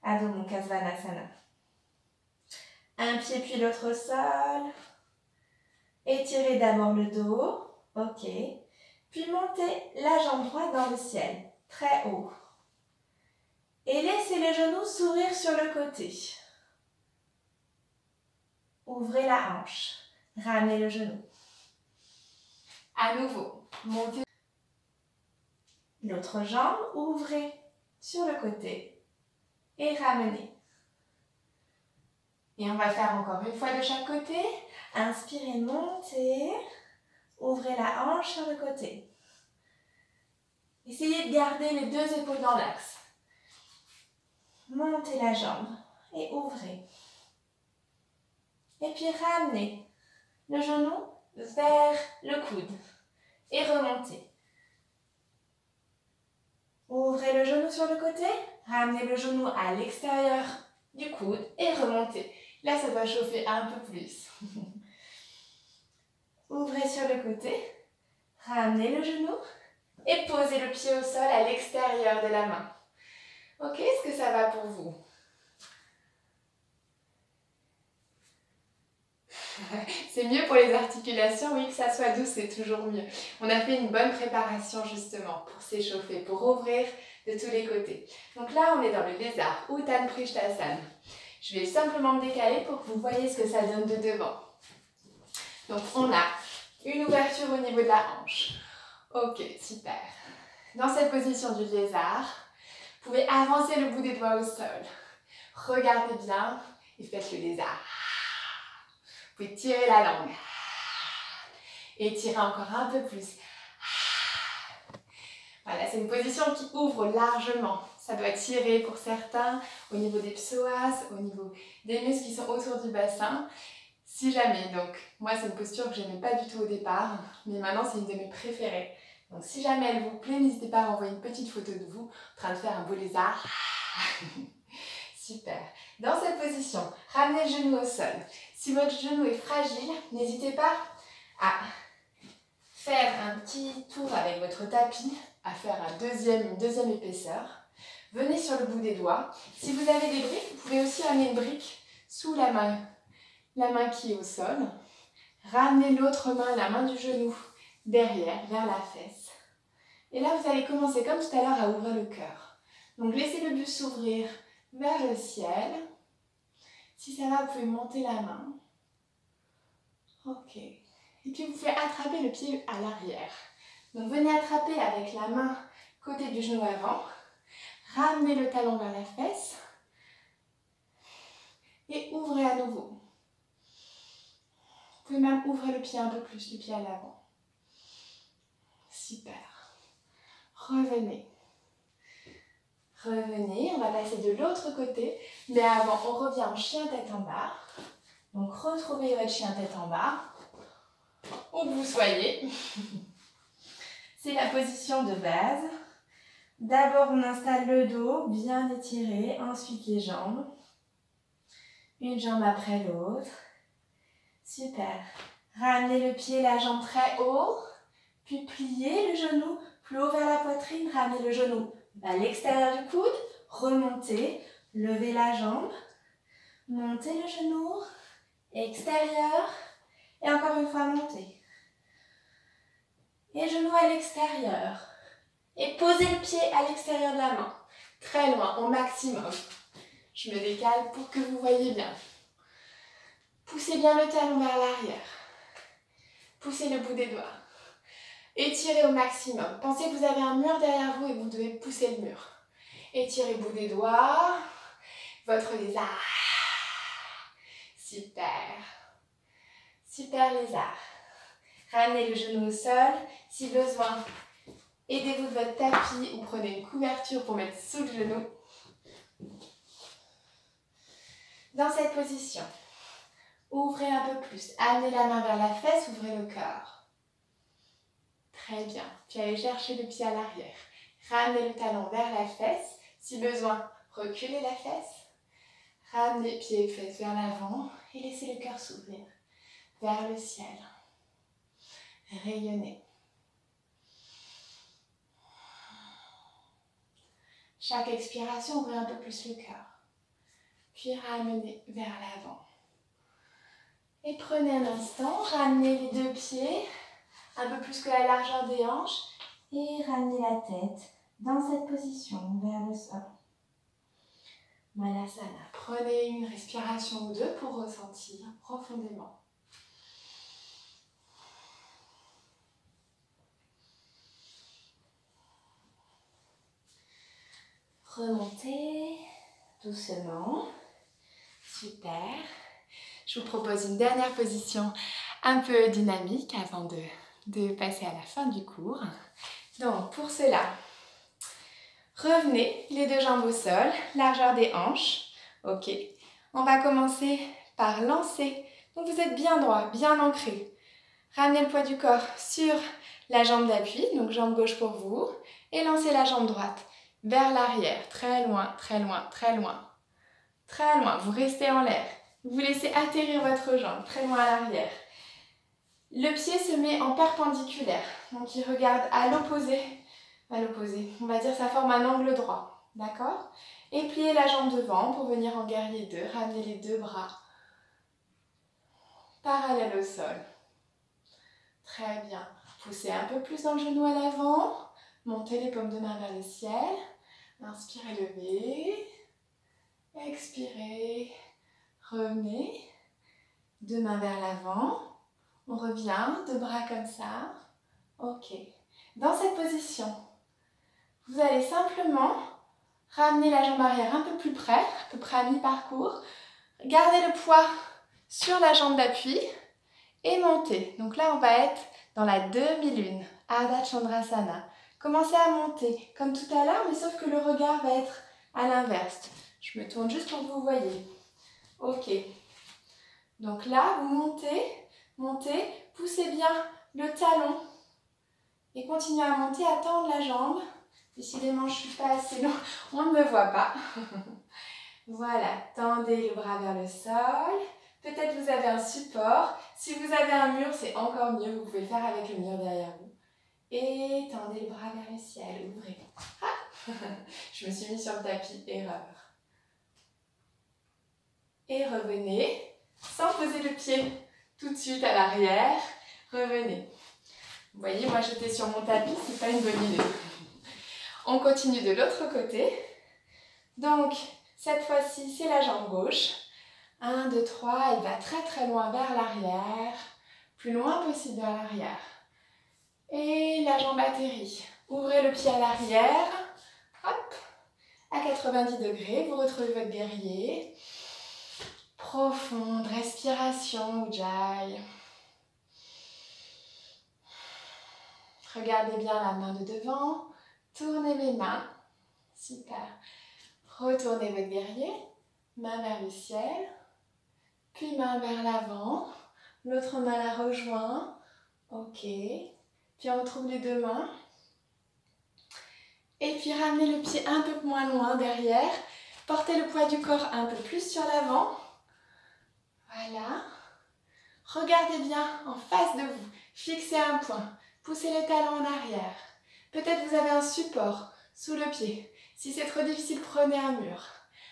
Adho Mukha Svanasana. Un pied puis l'autre au sol. Étirez d'abord le dos. Ok. Puis montez la jambe droite dans le ciel, très haut. Et laissez les genoux s'ouvrir sur le côté. Ouvrez la hanche. Ramenez le genou. À nouveau, montez l'autre jambe, ouvrez sur le côté et ramenez. Et on va faire encore une fois de chaque côté. Inspirez, montez. Ouvrez la hanche sur le côté. Essayez de garder les deux épaules dans l'axe. Montez la jambe et ouvrez. Et puis ramenez le genou vers le coude et remontez. Ouvrez le genou sur le côté, ramenez le genou à l'extérieur du coude et remontez. Là, ça va chauffer un peu plus. Ouvrez sur le côté, ramenez le genou et posez le pied au sol à l'extérieur de la main. Ok, est-ce que ça va pour vous? C'est mieux pour les articulations, oui, que ça soit doux, c'est toujours mieux. On a fait une bonne préparation justement pour s'échauffer, pour ouvrir de tous les côtés. Donc là, on est dans le lézard, Uttan Prishtasana. Je vais simplement me décaler pour que vous voyez ce que ça donne de devant. Donc on a une ouverture au niveau de la hanche. Ok, super. Dans cette position du lézard, vous pouvez avancer le bout des doigts au sol. Regardez bien et faites le lézard. Vous pouvez tirer la langue. Et tirer encore un peu plus. Voilà, c'est une position qui ouvre largement. Ça doit tirer pour certains au niveau des psoas, au niveau des muscles qui sont autour du bassin. Si jamais, donc moi c'est une posture que je n'aimais pas du tout au départ, mais maintenant c'est une de mes préférées. Donc si jamais elle vous plaît, n'hésitez pas à envoyer une petite photo de vous en train de faire un beau lézard. Super. Dans cette position, ramenez le genou au sol. Si votre genou est fragile, n'hésitez pas à faire un petit tour avec votre tapis, à faire une deuxième épaisseur Venez sur le bout des doigts. Si vous avez des briques, vous pouvez aussi amener une brique sous la main qui est au sol. Ramenez l'autre main, la main du genou, derrière, vers la fesse. Et là, vous allez commencer comme tout à l'heure à ouvrir le cœur. Donc, laissez le buste s'ouvrir vers le ciel. Si ça va, vous pouvez monter la main. Ok. Et puis, vous pouvez attraper le pied à l'arrière. Donc, venez attraper avec la main côté du genou avant. Ramenez le talon vers la fesse. Et ouvrez à nouveau. Vous pouvez même ouvrir le pied un peu plus, le pied à l'avant. Super. Revenez. Revenez, on va passer de l'autre côté. Mais avant, on revient en chien tête en bas. Donc, retrouvez votre chien tête en bas. Où que vous soyez. C'est la position de base. D'abord, on installe le dos, bien étiré. Ensuite, les jambes. Une jambe après l'autre. Super. Ramenez le pied, la jambe très haut. Puis pliez le genou plus haut vers la poitrine. Ramenez le genou à l'extérieur du coude. Remontez. Levez la jambe. Montez le genou. Extérieur. Et encore une fois, montez. Et genou à l'extérieur. Et posez le pied à l'extérieur de la main. Très loin, au maximum. Je me décale pour que vous voyez bien. Poussez bien le talon vers l'arrière. Poussez le bout des doigts. Étirez au maximum. Pensez que vous avez un mur derrière vous et vous devez pousser le mur. Étirez le bout des doigts. Votre lézard. Super. Super lézard. Ramenez le genou au sol. Si besoin, aidez-vous de votre tapis ou prenez une couverture pour mettre sous le genou. Dans cette position, ouvrez un peu plus. Amenez la main vers la fesse, ouvrez le cœur. Très bien. Puis allez chercher le pied à l'arrière. Ramenez le talon vers la fesse. Si besoin, reculez la fesse. Ramenez pied et fesse vers l'avant et laissez le cœur s'ouvrir vers le ciel. Rayonnez. Chaque expiration, ouvrez un peu plus le cœur. Puis ramenez vers l'avant. Et prenez un instant, ramenez les deux pieds un peu plus que la largeur des hanches et ramenez la tête dans cette position vers le sol. Malasana. Prenez une respiration ou deux pour ressentir profondément. Remontez doucement. Super. Je vous propose une dernière position un peu dynamique avant de passer à la fin du cours. Donc pour cela, revenez les deux jambes au sol, largeur des hanches. Ok. On va commencer par lancer. Donc vous êtes bien droit, bien ancré. Ramenez le poids du corps sur la jambe d'appui, donc jambe gauche pour vous, et lancez la jambe droite vers l'arrière, très loin, très loin, très loin. Très loin, vous restez en l'air. Vous laissez atterrir votre jambe très loin à l'arrière. Le pied se met en perpendiculaire, donc il regarde à l'opposé. À l'opposé, on va dire ça forme un angle droit, d'accord? Et pliez la jambe devant pour venir en guerrier 2. Ramenez les deux bras parallèles au sol. Très bien. Poussez un peu plus dans le genou à l'avant. Montez les paumes de main vers le ciel. Inspirez, levez. Expirez. Revenez. Deux mains vers l'avant. On revient, deux bras comme ça. Ok. Dans cette position, vous allez simplement ramener la jambe arrière un peu plus près, à peu près à mi-parcours. Gardez le poids sur la jambe d'appui et montez. Donc là, on va être dans la demi-lune, Ardha Chandrasana. Commencez à monter comme tout à l'heure, mais sauf que le regard va être à l'inverse. Je me tourne juste pour que vous voyez. Ok. Donc là, vous montez, montez, poussez bien le talon et continuez à monter, à tendre la jambe. Décidément, je ne suis pas assez long, on ne me voit pas. Voilà, tendez le bras vers le sol. Peut-être vous avez un support. Si vous avez un mur, c'est encore mieux. Vous pouvez le faire avec le mur derrière vous. Et tendez le bras vers le ciel. Ouvrez. Ah. Je me suis mise sur le tapis, erreur. Et revenez, sans poser le pied tout de suite à l'arrière. Revenez. Vous voyez, moi j'étais sur mon tapis, c'est pas une bonne idée. On continue de l'autre côté. Donc, cette fois-ci, c'est la jambe gauche. 1, 2, 3, elle va très très loin vers l'arrière. Plus loin possible vers l'arrière. Et la jambe atterrit. Ouvrez le pied à l'arrière. Hop, à 90 degrés, vous retrouvez votre guerrier. Profonde respiration, Ujjayi. Regardez bien la main de devant. Tournez les mains. Super. Retournez votre guerrier. Main vers le ciel. Puis main vers l'avant. L'autre main la rejoint. Ok. Puis on retrouve les deux mains. Et puis ramenez le pied un peu moins loin derrière. Portez le poids du corps un peu plus sur l'avant. Voilà. Regardez bien en face de vous. Fixez un point. Poussez les talons en arrière. Peut-être vous avez un support sous le pied. Si c'est trop difficile, prenez un mur.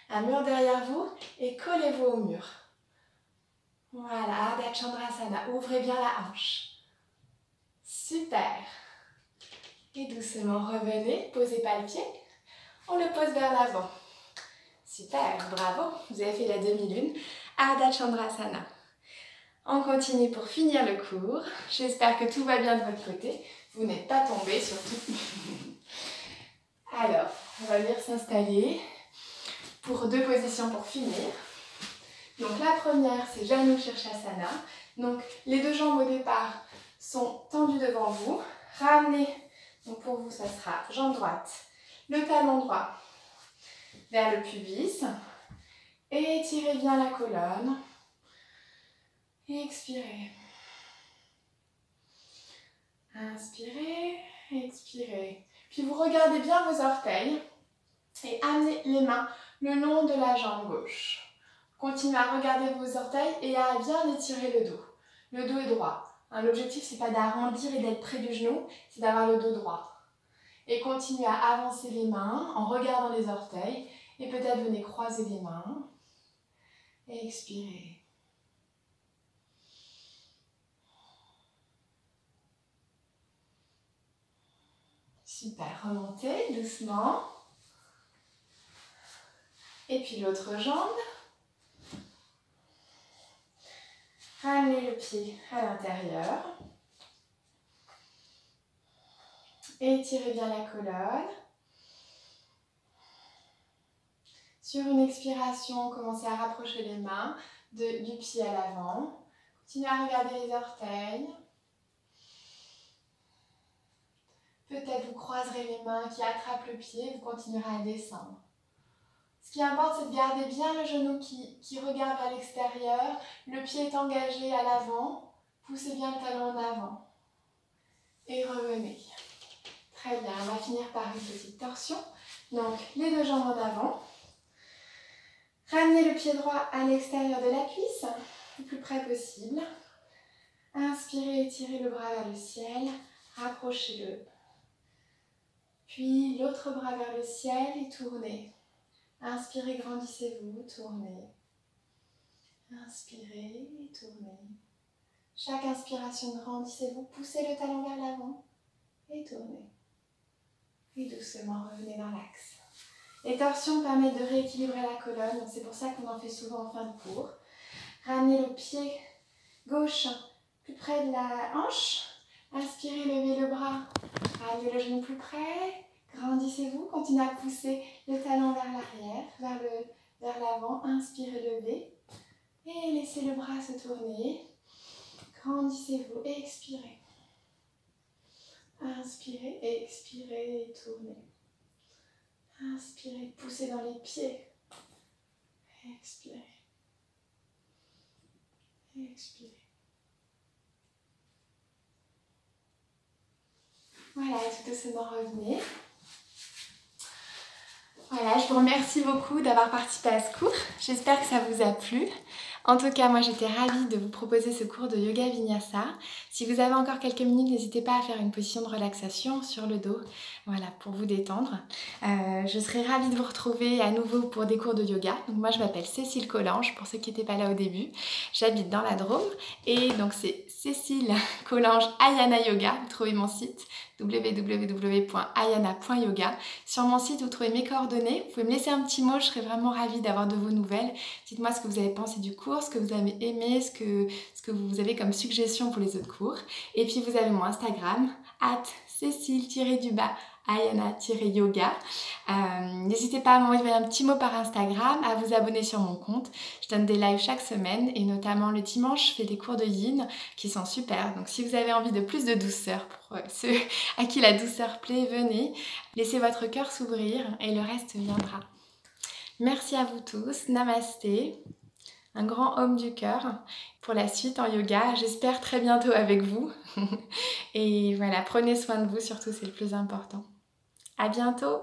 Un mur derrière vous et collez-vous au mur. Voilà, Ardha Chandrasana. Ouvrez bien la hanche. Super. Et doucement revenez, posez pas le pied. On le pose vers l'avant. Super, bravo. Vous avez fait la demi-lune. Ardha Chandrasana. On continue pour finir le cours. J'espère que tout va bien de votre côté. Vous n'êtes pas tombé surtout. Alors, on va venir s'installer pour 2 positions pour finir. Donc la première, c'est Janu Shirshasana. Donc les 2 jambes au départ sont tendues devant vous. Ramenez, donc pour vous, ça sera jambe droite, le talon droit vers le pubis. Étirez bien la colonne. Expirez. Inspirez, expirez. Puis vous regardez bien vos orteils et amenez les mains le long de la jambe gauche. Continuez à regarder vos orteils et à bien étirer le dos. Le dos est droit. L'objectif, c'est pas d'arrondir et d'être près du genou, c'est d'avoir le dos droit. Et continuez à avancer les mains en regardant les orteils et peut-être venez croiser les mains. Et expirez. Super, remontez doucement. Et puis l'autre jambe. Ramenez le pied à l'intérieur. Étirez bien la colonne. Sur une expiration, commencez à rapprocher les mains du pied à l'avant. Continuez à regarder les orteils. Peut-être vous croiserez les mains qui attrapent le pied, vous continuerez à descendre. Ce qui importe, c'est de garder bien le genou qui regarde vers l'extérieur. Le pied est engagé à l'avant. Poussez bien le talon en avant. Et revenez. Très bien, on va finir par une petite torsion. Donc, les 2 jambes en avant. Ramenez le pied droit à l'extérieur de la cuisse, le plus près possible. Inspirez, étirez le bras vers le ciel. Rapprochez-le. Puis l'autre bras vers le ciel et tournez. Inspirez, grandissez-vous, tournez. Inspirez et tournez. Chaque inspiration, grandissez-vous, poussez le talon vers l'avant et tournez. Et doucement, revenez dans l'axe. Les torsions permettent de rééquilibrer la colonne, donc c'est pour ça qu'on en fait souvent en fin de cours. Ramenez le pied gauche plus près de la hanche. Inspirez, levez le bras. Ramenez le genou plus près. Grandissez-vous, continuez à pousser le talon vers l'arrière, vers l'avant. Inspirez, levez. Et laissez le bras se tourner. Grandissez-vous, expirez. Inspirez, expirez et tournez. Inspirez, poussez dans les pieds. Expirez. Expirez. Voilà, tout doucement revenez. Voilà, je vous remercie beaucoup d'avoir participé à ce cours. J'espère que ça vous a plu. En tout cas, moi j'étais ravie de vous proposer ce cours de yoga vinyasa. Si vous avez encore quelques minutes, n'hésitez pas à faire une position de relaxation sur le dos, voilà, pour vous détendre. Je serai ravie de vous retrouver à nouveau pour des cours de yoga. Donc moi je m'appelle Cécile Collange, pour ceux qui n'étaient pas là au début. J'habite dans la Drôme et donc c'est Cécile Collange Ayana Yoga. Vous trouvez mon site www.ayana.yoga. Sur mon site, vous trouvez mes coordonnées. Vous pouvez me laisser un petit mot, je serais vraiment ravie d'avoir de vos nouvelles. Dites-moi ce que vous avez pensé du cours, ce que vous avez aimé, ce que vous avez comme suggestion pour les autres cours. Et puis vous avez mon Instagram, @Cécile_Ayana-yoga. N'hésitez pas à m'envoyer un petit mot par Instagram, à vous abonner sur mon compte. Je donne des lives chaque semaine et notamment le dimanche, je fais des cours de yin qui sont super. Donc si vous avez envie de plus de douceur pour ceux à qui la douceur plaît, venez. Laissez votre cœur s'ouvrir et le reste viendra. Merci à vous tous. Namasté. Un grand homme du cœur pour la suite en yoga. J'espère très bientôt avec vous. Et voilà, prenez soin de vous, surtout c'est le plus important. À bientôt.